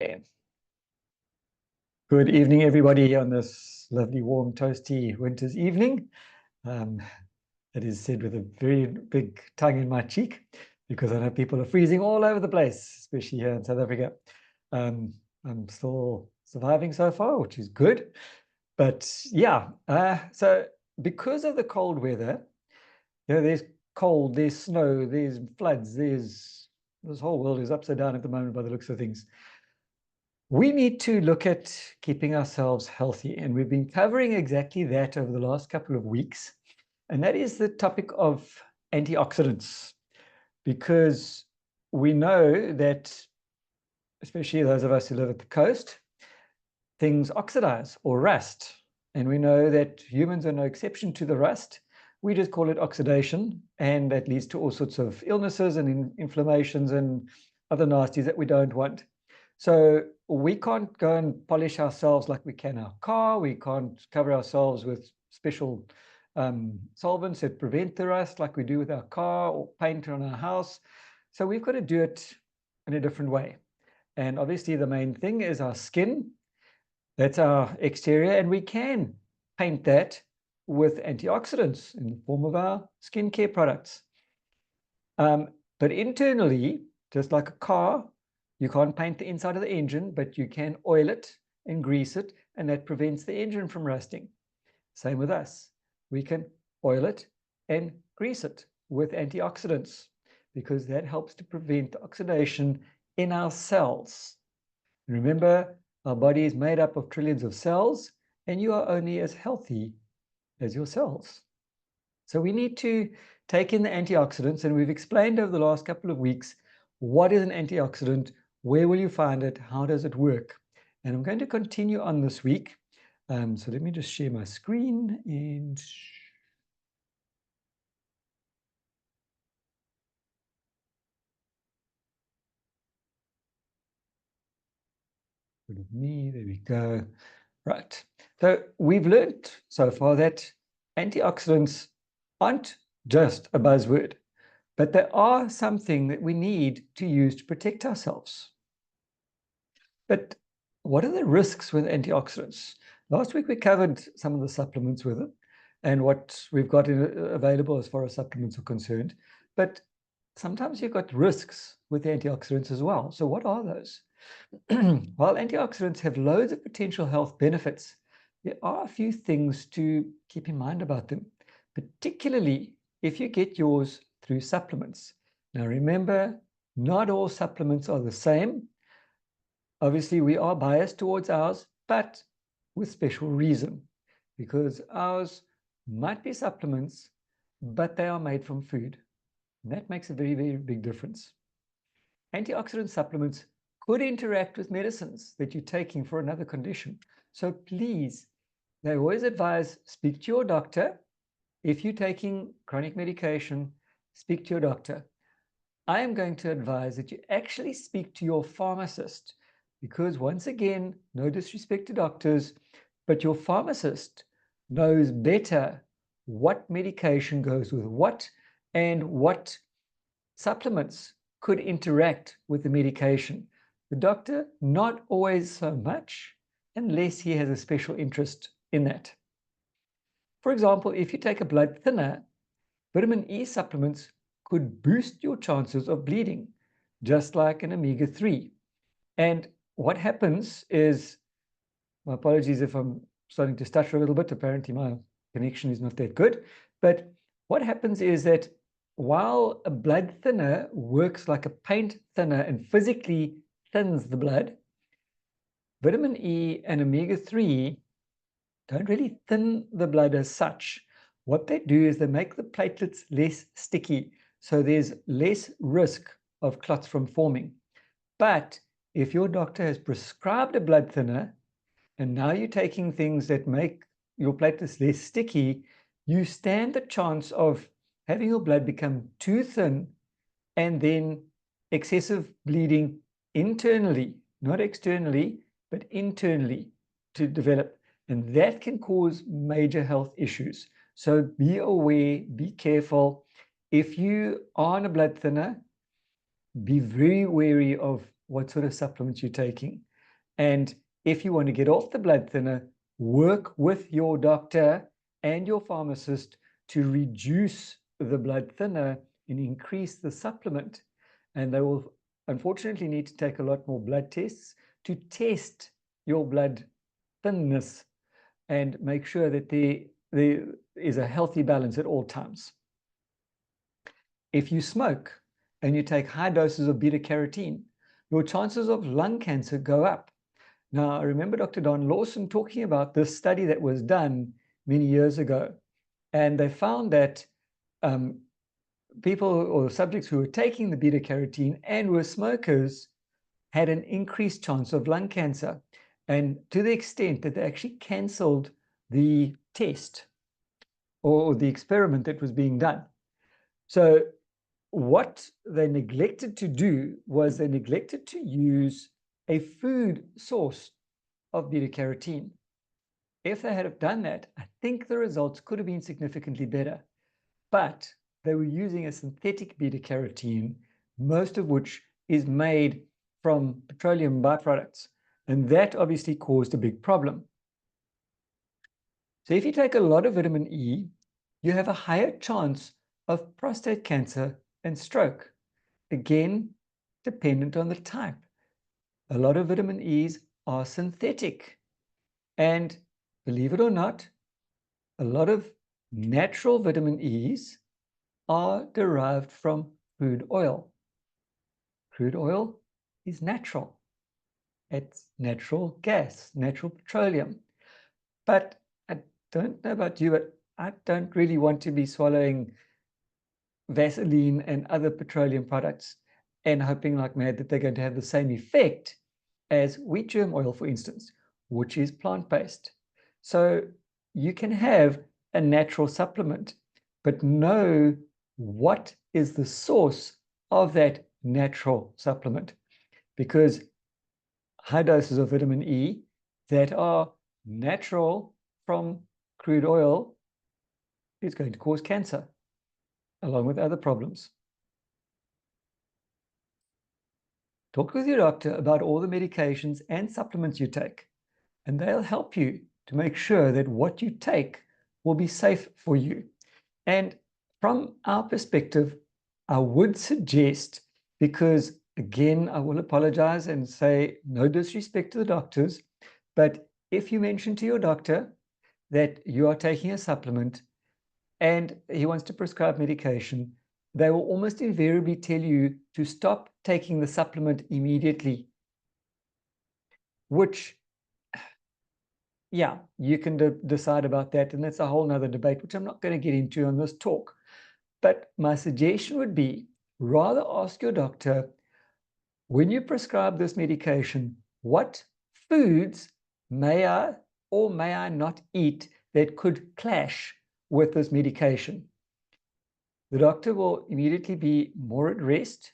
Okay. Good evening, everybody, on this lovely, warm, toasty winter's evening. It is said with a very big tongue in my cheek, because I know people are freezing all over the place, especially here in South Africa. I'm still surviving so far, which is good. But yeah, so because of the cold weather, there's cold, there's snow, there's floods, this whole world is upside down at the moment by the looks of things. We need to look at keeping ourselves healthy, and we've been covering exactly that over the last couple of weeks, and that is the topic of antioxidants, because we know that, especially those of us who live at the coast, things oxidize or rust, and we know that humans are no exception to the rust. We just call it oxidation, and that leads to all sorts of illnesses and inflammations and other nasties that we don't want. So we can't go and polish ourselves like we can our car. We can't cover ourselves with special solvents that prevent the rust like we do with our car, or paint on our house. So we've got to do it in a different way. And obviously the main thing is our skin. That's our exterior, and we can paint that with antioxidants in the form of our skincare products. But internally, just like a car, you can't paint the inside of the engine, but you can oil it and grease it, and that prevents the engine from rusting. Same with us. We can oil it and grease it with antioxidants, because that helps to prevent oxidation in our cells. Remember, our body is made up of trillions of cells, and you are only as healthy as your cells. So we need to take in the antioxidants, and we've explained over the last couple of weeks what is an antioxidant, where will you find it, how does it work. And I'm going to continue on this week. So let me just share my screen and good of me, there we go. Right, so we've learned so far that antioxidants aren't just a buzzword, but they are something that we need to use to protect ourselves. But what are the risks with antioxidants? Last week we covered some of the supplements with it and what we've got available as far as supplements are concerned. But sometimes you've got risks with antioxidants as well. So what are those? While antioxidants have loads of potential health benefits, there are a few things to keep in mind about them, particularly if you get yours through supplements. Now remember, not all supplements are the same. Obviously, we are biased towards ours, but with special reason, because ours might be supplements, but they are made from food. And that makes a very, very big difference. Antioxidant supplements could interact with medicines that you're taking for another condition. So please, they always advise, speak to your doctor. If you're taking chronic medication, speak to your doctor. I am going to advise that you actually speak to your pharmacist, because once again, no disrespect to doctors, but your pharmacist knows better what medication goes with what and what supplements could interact with the medication. The doctor, not always so much, unless he has a special interest in that. For example, if you take a blood thinner, vitamin E supplements could boost your chances of bleeding, just like an omega-3. And what happens is, my apologies if I'm starting to stutter a little bit, apparently my connection is not that good, but what happens is that while a blood thinner works like a paint thinner and physically thins the blood, vitamin E and omega-3 don't really thin the blood as such. What they do is they make the platelets less sticky, so there's less risk of clots from forming. But if your doctor has prescribed a blood thinner, and now you're taking things that make your platelets less sticky, you stand the chance of having your blood become too thin and then excessive bleeding internally, not externally, but internally to develop. And that can cause major health issues. So be aware, be careful. If you are on a blood thinner, be very wary of what sort of supplements you're taking. And if you want to get off the blood thinner, work with your doctor and your pharmacist to reduce the blood thinner and increase the supplement. And they will unfortunately need to take a lot more blood tests to test your blood thinness and make sure that there is a healthy balance at all times. If you smoke and you take high doses of beta carotene, your chances of lung cancer go up. Now, I remember Dr. Don Lawson talking about this study that was done many years ago, and they found that people or subjects who were taking the beta carotene and were smokers had an increased chance of lung cancer, and to the extent that they actually cancelled the test or the experiment that was being done. So what they neglected to do was they neglected to use a food source of beta carotene. If they had done that, I think the results could have been significantly better. But they were using a synthetic beta carotene, most of which is made from petroleum byproducts. And that obviously caused a big problem. So if you take a lot of vitamin E, you have a higher chance of prostate cancer and stroke. Again, dependent on the type. A lot of vitamin E's are synthetic. And believe it or not, a lot of natural vitamin E's are derived from crude oil. Crude oil is natural. It's natural gas, natural petroleum. But I don't know about you, but I don't really want to be swallowing Vaseline and other petroleum products and hoping like mad that they're going to have the same effect as wheat germ oil, for instance, which is plant-based. So you can have a natural supplement, but know what is the source of that natural supplement, because high doses of vitamin E that are natural from crude oil is going to cause cancer, along with other problems. Talk with your doctor about all the medications and supplements you take, and they'll help you to make sure that what you take will be safe for you. And from our perspective, I would suggest, because again, I will apologize and say no disrespect to the doctors, but if you mention to your doctor that you are taking a supplement and he wants to prescribe medication, they will almost invariably tell you to stop taking the supplement immediately, which, yeah, you can decide about that. And that's a whole nother debate, which I'm not going to get into on this talk. But my suggestion would be rather ask your doctor, when you prescribe this medication, what foods may I or may I not eat that could clash with this medication? The doctor will immediately be more at rest.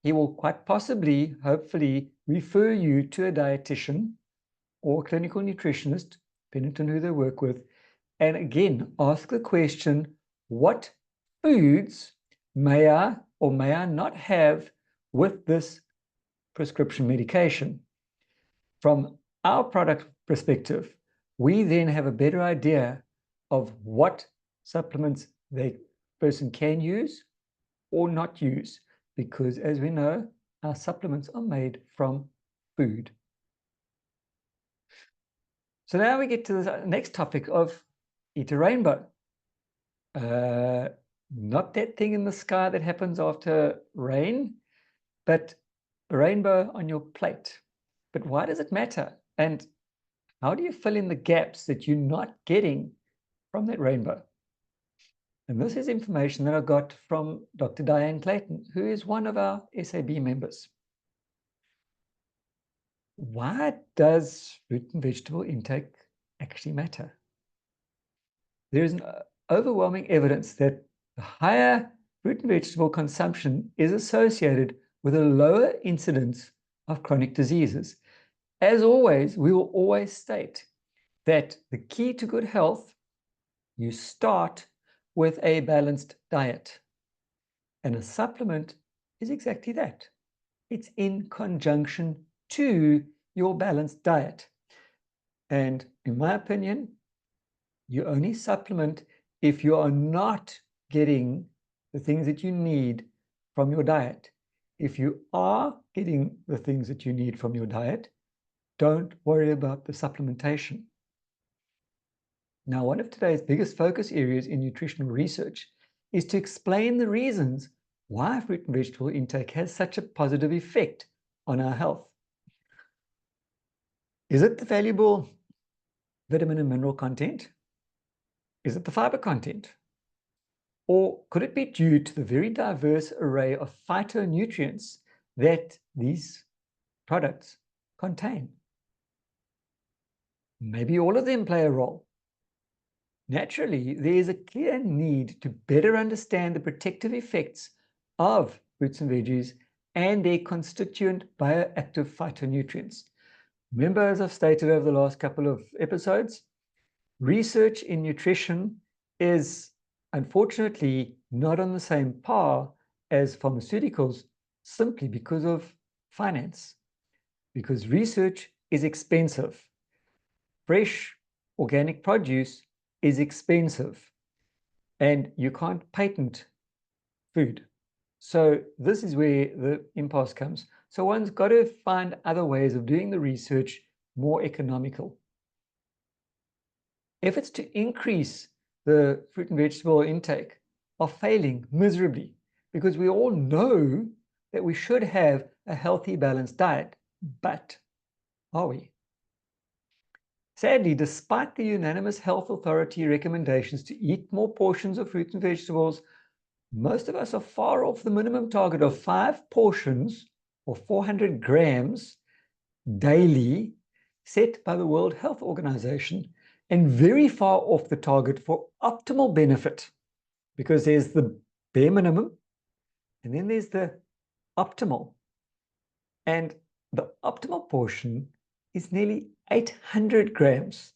He will quite possibly, hopefully, refer you to a dietitian or clinical nutritionist, depending on who they work with. And again, ask the question, what foods may I or may I not have with this prescription medication? From our product perspective, we then have a better idea of what supplements the person can use or not use, because as we know, our supplements are made from food. So now we get to the next topic of eat a rainbow. Not that thing in the sky that happens after rain, but a rainbow on your plate. But why does it matter? And how do you fill in the gaps that you're not getting from that rainbow? And this is information that I got from Dr. Diane Clayton, who is one of our SAB members. Why does fruit and vegetable intake actually matter? There is an overwhelming evidence that the higher fruit and vegetable consumption is associated with a lower incidence of chronic diseases. As always, we will always state that the key to good health, you start with a balanced diet. And a supplement is exactly that. It's in conjunction to your balanced diet. And in my opinion, you only supplement if you are not getting the things that you need from your diet. If you are getting the things that you need from your diet, don't worry about the supplementation. Now, one of today's biggest focus areas in nutritional research is to explain the reasons why fruit and vegetable intake has such a positive effect on our health. Is it the valuable vitamin and mineral content? Is it the fiber content? Or could it be due to the very diverse array of phytonutrients that these products contain? Maybe all of them play a role. Naturally, there is a clear need to better understand the protective effects of fruits and veggies and their constituent bioactive phytonutrients. Remember, as I've stated over the last couple of episodes, research in nutrition is unfortunately not on the same par as pharmaceuticals simply because of finance, because research is expensive. Fresh organic produce is expensive, and you can't patent food. So this is where the impasse comes. So one's got to find other ways of doing the research more economical. Efforts to increase the fruit and vegetable intake are failing miserably because we all know that we should have a healthy, balanced diet, but are we? Sadly, despite the unanimous health authority recommendations to eat more portions of fruits and vegetables, most of us are far off the minimum target of 5 portions or 400 grams daily set by the World Health Organization, and very far off the target for optimal benefit, because there's the bare minimum and then there's the optimal. And the optimal portion is nearly 800 grams.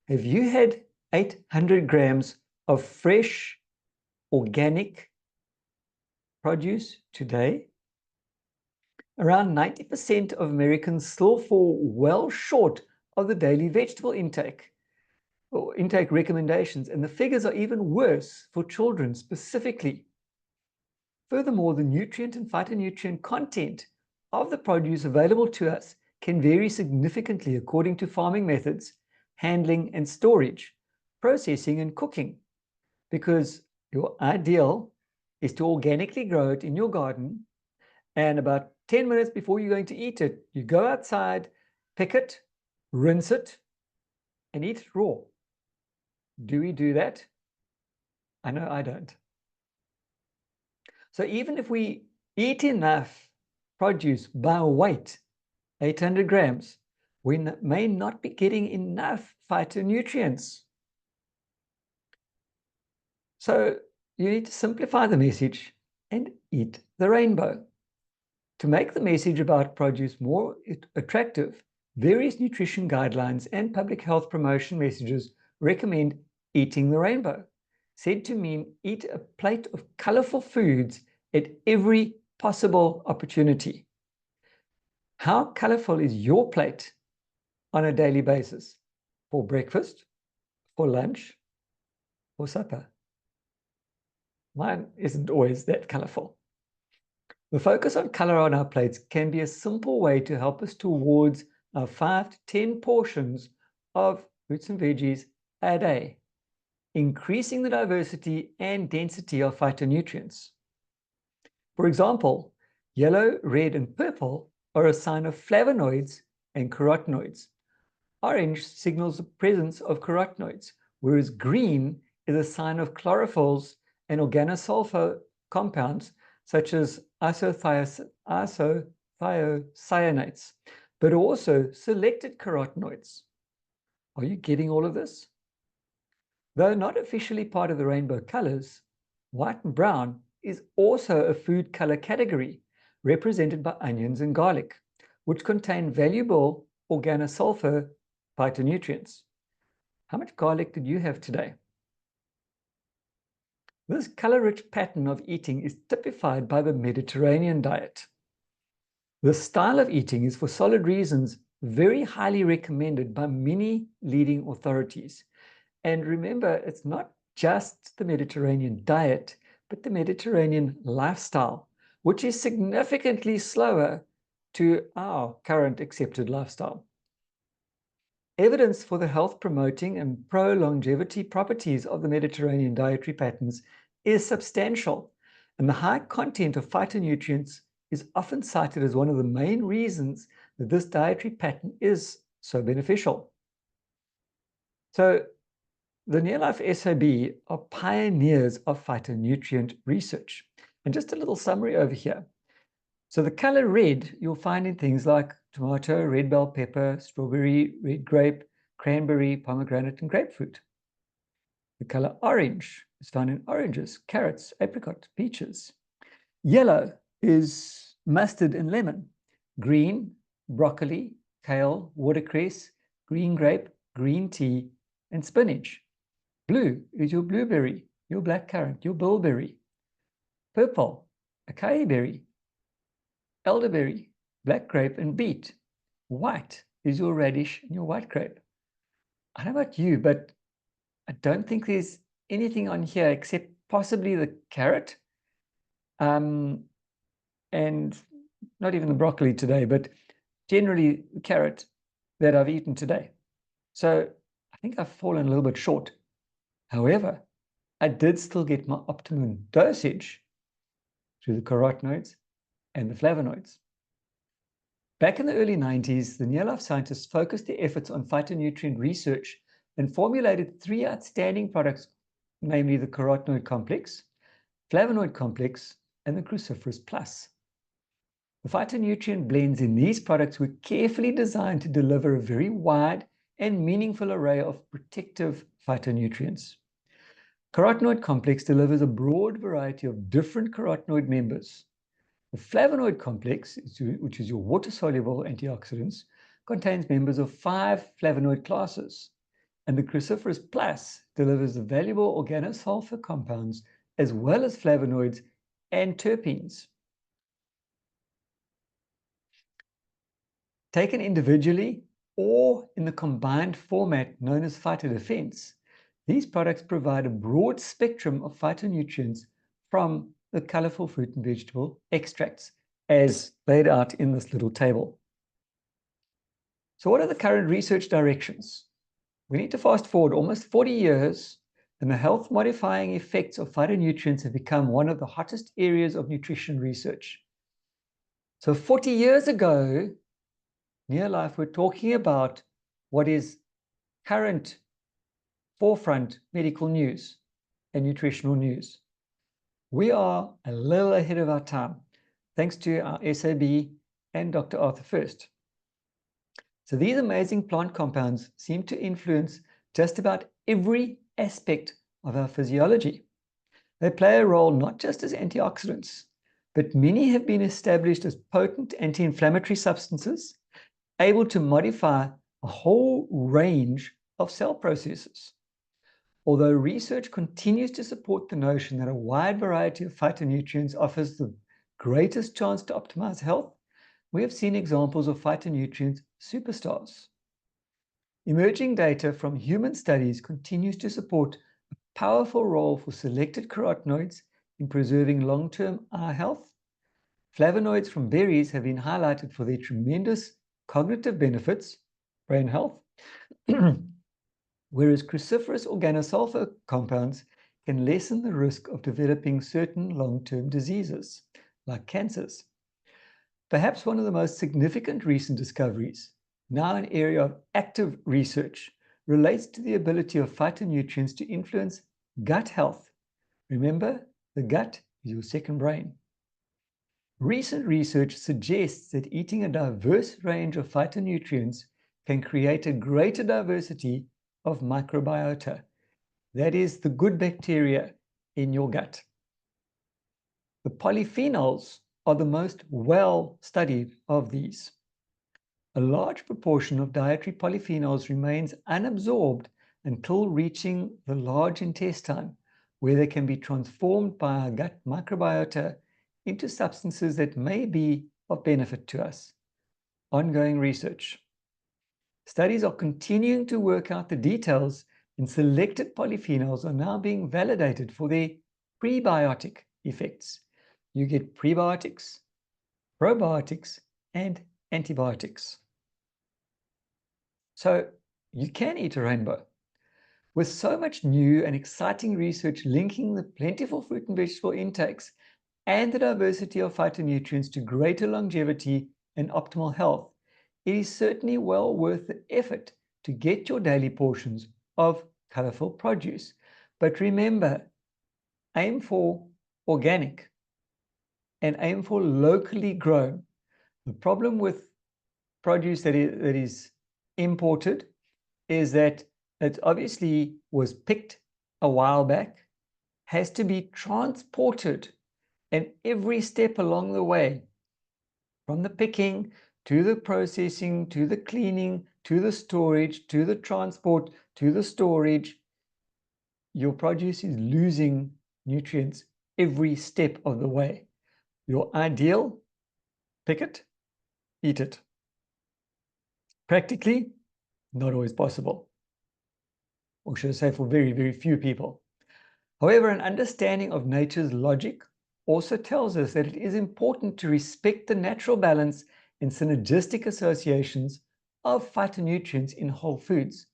Have you had 800 grams of fresh, organic produce today? Around 90% of Americans still fall well short of the daily vegetable intake or intake recommendations, and the figures are even worse for children specifically. Furthermore, the nutrient and phytonutrient content of the produce available to us can vary significantly according to farming methods, handling and storage, processing and cooking, because your ideal is to organically grow it in your garden, and about 10 minutes before you're going to eat it, you go outside, pick it, rinse it, and eat it raw. Do we do that? I know I don't. So even if we eat enough produce by weight, 800 grams, we may not be getting enough phytonutrients. So you need to simplify the message and eat the rainbow. To make the message about produce more attractive, various nutrition guidelines and public health promotion messages recommend eating the rainbow, said to mean eat a plate of colorful foods at every possible opportunity. How colorful is your plate on a daily basis? For breakfast, for lunch, or supper? Mine isn't always that colorful. The focus on color on our plates can be a simple way to help us towards our 5 to 10 portions of fruits and veggies a day, increasing the diversity and density of phytonutrients. For example, yellow, red, and purple are a sign of flavonoids and carotenoids. Orange signals the presence of carotenoids, whereas green is a sign of chlorophylls and organosulfur compounds such as isothiocyanates, but also selected carotenoids. Are you getting all of this? Though not officially part of the rainbow colors, white and brown is also a food color category represented by onions and garlic, which contain valuable organosulfur phytonutrients. How much garlic did you have today? This color-rich pattern of eating is typified by the Mediterranean diet. This style of eating is for solid reasons very highly recommended by many leading authorities. And remember, it's not just the Mediterranean diet, but the Mediterranean lifestyle, which is significantly slower to our current accepted lifestyle. Evidence for the health promoting and pro-longevity properties of the Mediterranean dietary patterns is substantial, and the high content of phytonutrients is often cited as one of the main reasons that this dietary pattern is so beneficial. So the Nearlife SAB are pioneers of phytonutrient research. And just a little summary over here. So the color red you'll find in things like tomato, red bell pepper, strawberry, red grape, cranberry, pomegranate, and grapefruit. The color orange is found in oranges, carrots, apricot, peaches. Yellow is mustard and lemon. Green, broccoli, kale, watercress, green grape, green tea, and spinach. Blue is your blueberry, your blackcurrant, your bilberry. Purple, acai berry, elderberry, black grape, and beet. White is your radish and your white grape. I don't know about you, but I don't think there's anything on here except possibly the carrot, and not even the broccoli today, but generally the carrot that I've eaten today. So I think I've fallen a little bit short. However, I did still get my optimum dosage through the carotenoids and the flavonoids. Back in the early 90s, the Nearlife scientists focused their efforts on phytonutrient research and formulated 3 outstanding products, namely the carotenoid complex, flavonoid complex, and the cruciferous plus. The phytonutrient blends in these products were carefully designed to deliver a very wide and meaningful array of protective phytonutrients. Carotenoid complex delivers a broad variety of different carotenoid members. The flavonoid complex, which is your water-soluble antioxidants, contains members of 5 flavonoid classes, and the cruciferous plus delivers the valuable organosulfur compounds as well as flavonoids and terpenes. Taken individually or in the combined format known as phytodefense, these products provide a broad spectrum of phytonutrients from the colorful fruit and vegetable extracts as laid out in this little table. So what are the current research directions? We need to fast forward almost 40 years, and the health modifying effects of phytonutrients have become one of the hottest areas of nutrition research. So 40 years ago, Nearlife, we're talking about what is current forefront medical news and nutritional news. We are a little ahead of our time, thanks to our SAB and Dr. Arthur First. So these amazing plant compounds seem to influence just about every aspect of our physiology. They play a role not just as antioxidants, but many have been established as potent anti-inflammatory substances, able to modify a whole range of cell processes. Although research continues to support the notion that a wide variety of phytonutrients offers the greatest chance to optimize health, we have seen examples of phytonutrient superstars. Emerging data from human studies continues to support a powerful role for selected carotenoids in preserving long-term eye health. Flavonoids from berries have been highlighted for their tremendous cognitive benefits, brain health, whereas cruciferous organosulfur compounds can lessen the risk of developing certain long-term diseases, like cancers. Perhaps one of the most significant recent discoveries, now an area of active research, relates to the ability of phytonutrients to influence gut health. Remember, the gut is your second brain. Recent research suggests that eating a diverse range of phytonutrients can create a greater diversity of microbiota. That is the good bacteria in your gut. The polyphenols are the most well studied of these. A large proportion of dietary polyphenols remains unabsorbed until reaching the large intestine, where they can be transformed by our gut microbiota into substances that may be of benefit to us. Ongoing research. Studies are continuing to work out the details, and selected polyphenols are now being validated for their prebiotic effects. You get prebiotics, probiotics, and antibiotics. So you can eat a rainbow. With so much new and exciting research linking the plentiful fruit and vegetable intakes and the diversity of phytonutrients to greater longevity and optimal health, it is certainly well worth the effort to get your daily portions of colorful produce. But remember, aim for organic and aim for locally grown. The problem with produce that is imported is that it obviously was picked a while back, has to be transported, and every step along the way, from the picking to the processing, to the cleaning, to the storage, to the transport, to the storage, your produce is losing nutrients every step of the way. Your ideal, pick it, eat it. Practically, not always possible. Or should I say, for very, very few people. However, an understanding of nature's logic also tells us that it is important to respect the natural balance and synergistic associations of phytonutrients in whole foods.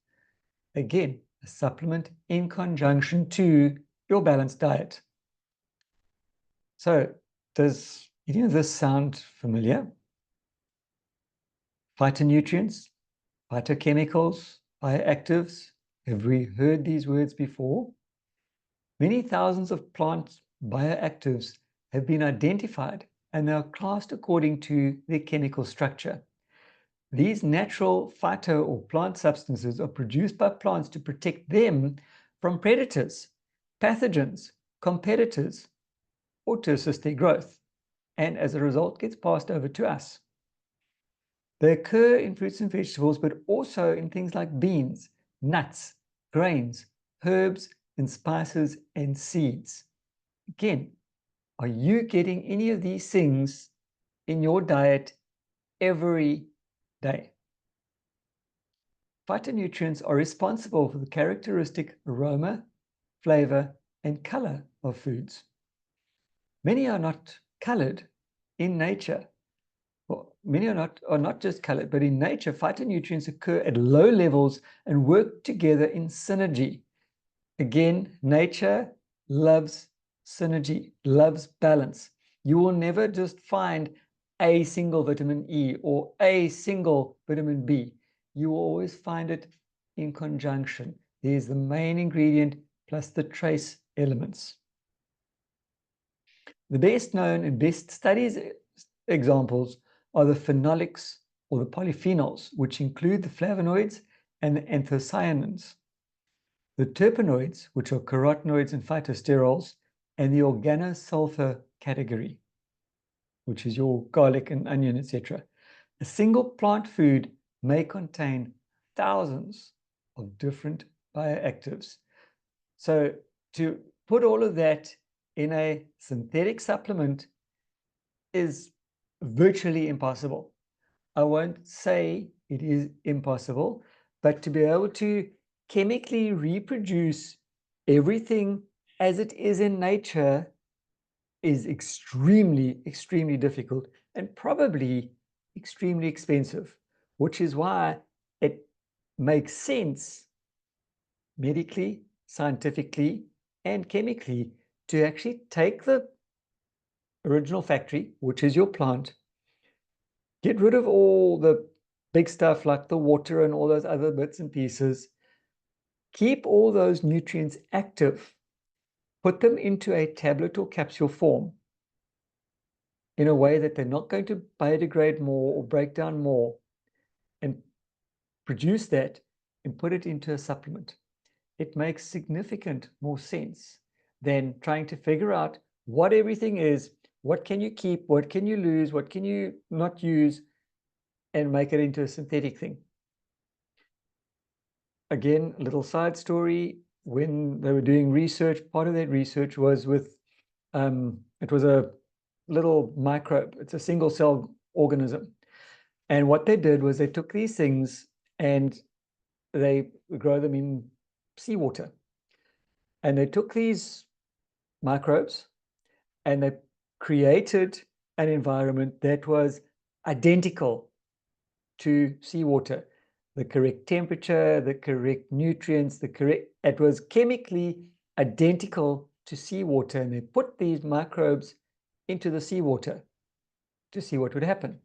Again, a supplement in conjunction to your balanced diet. So, does any of this sound familiar? Phytonutrients, phytochemicals, bioactives. Have we heard these words before? Many thousands of plant bioactives have been identified, and they are classed according to their chemical structure. These natural phyto or plant substances are produced by plants to protect them from predators, pathogens, competitors, or to assist their growth, and as a result gets passed over to us. They occur in fruits and vegetables, but also in things like beans, nuts, grains, herbs, and spices and seeds. Again, are you getting any of these things in your diet every day? Phytonutrients are responsible for the characteristic aroma, flavor, and color of foods. Many are not colored in nature. Well, many are not just colored, but in nature, phytonutrients occur at low levels and work together in synergy. Again, nature loves synergy, loves balance. You will never just find a single vitamin E or a single vitamin B. You will always find it in conjunction. There's the main ingredient plus the trace elements. The best known and best studied examples are the phenolics or the polyphenols, which include the flavonoids and the anthocyanins, the terpenoids, which are carotenoids and phytosterols, and the organosulfur category, which is your garlic and onion, etc. A single plant food may contain thousands of different bioactives. So to put all of that in a synthetic supplement is virtually impossible. I won't say it is impossible, but to be able to chemically reproduce everything as it is in nature is extremely, extremely difficult and probably extremely expensive, which is why it makes sense medically, scientifically, and chemically to actually take the original factory, which is your plant, get rid of all the big stuff like the water and all those other bits and pieces, keep all those nutrients active, put them into a tablet or capsule form in a way that they're not going to biodegrade more or break down more, and produce that and put it into a supplement. It makes significant more sense than trying to figure out what everything is, what can you keep, what can you lose, what can you not use, and make it into a synthetic thing. Again, a little side story. When they were doing research, part of that research was with, it was a little microbe. It's a single cell organism. And what they did was they took these things and they grow them in seawater. And they took these microbes and they created an environment that was identical to seawater. The correct temperature, the correct nutrients, it was chemically identical to seawater. And they put these microbes into the seawater to see what would happen.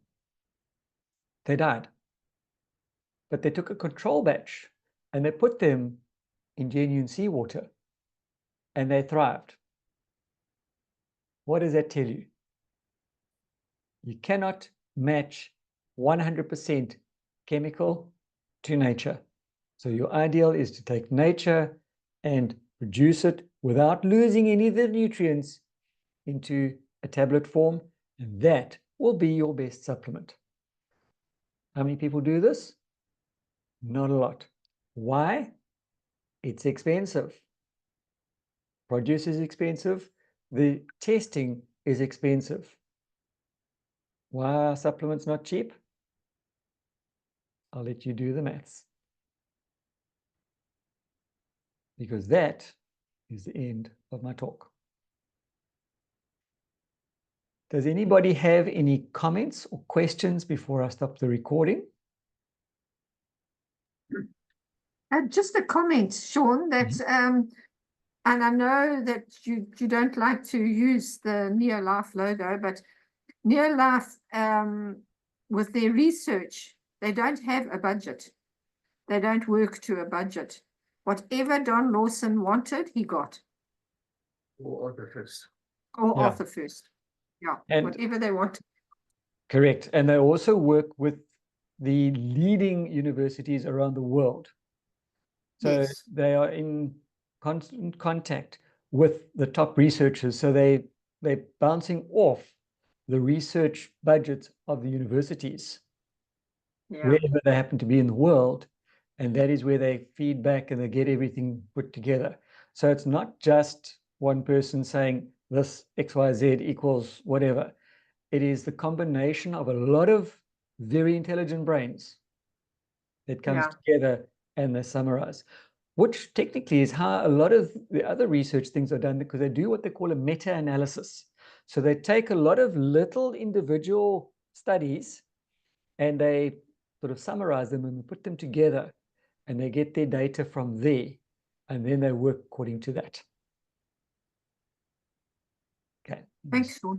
They died. But they took a control batch and they put them in genuine seawater and they thrived. What does that tell you? You cannot match 100% chemical to nature. So your ideal is to take nature and reduce it without losing any of the nutrients into a tablet form, and that will be your best supplement. How many people do this? Not a lot. Why? It's expensive. Produce is expensive. The testing is expensive. Why are supplements not cheap? I'll let you do the maths. Because that is the end of my talk. Does anybody have any comments or questions before I stop the recording? Just a comment, Sean, that and I know that you don't like to use the Neolife logo, but Neolife, with their research, they don't have a budget. They don't work to a budget. Whatever Don Lawson wanted, he got. Or Arthur First. Or Yeah. Arthur First. Yeah, And whatever they want. correct. And they also work with the leading universities around the world. So Yes. they are in constant contact with the top researchers. So they're bouncing off the research budgets of the universities, Yeah. wherever they happen to be in the world. And that is where they feed back and they get everything put together. So it's not just one person saying this XYZ equals whatever. It is the combination of a lot of very intelligent brains that comes together and they summarize, which technically is how a lot of the other research things are done, because they do what they call a meta-analysis. So they take a lot of little individual studies and they sort of summarize them and put them together and they get their data from there and then they work according to that. Okay. Thanks, Sean.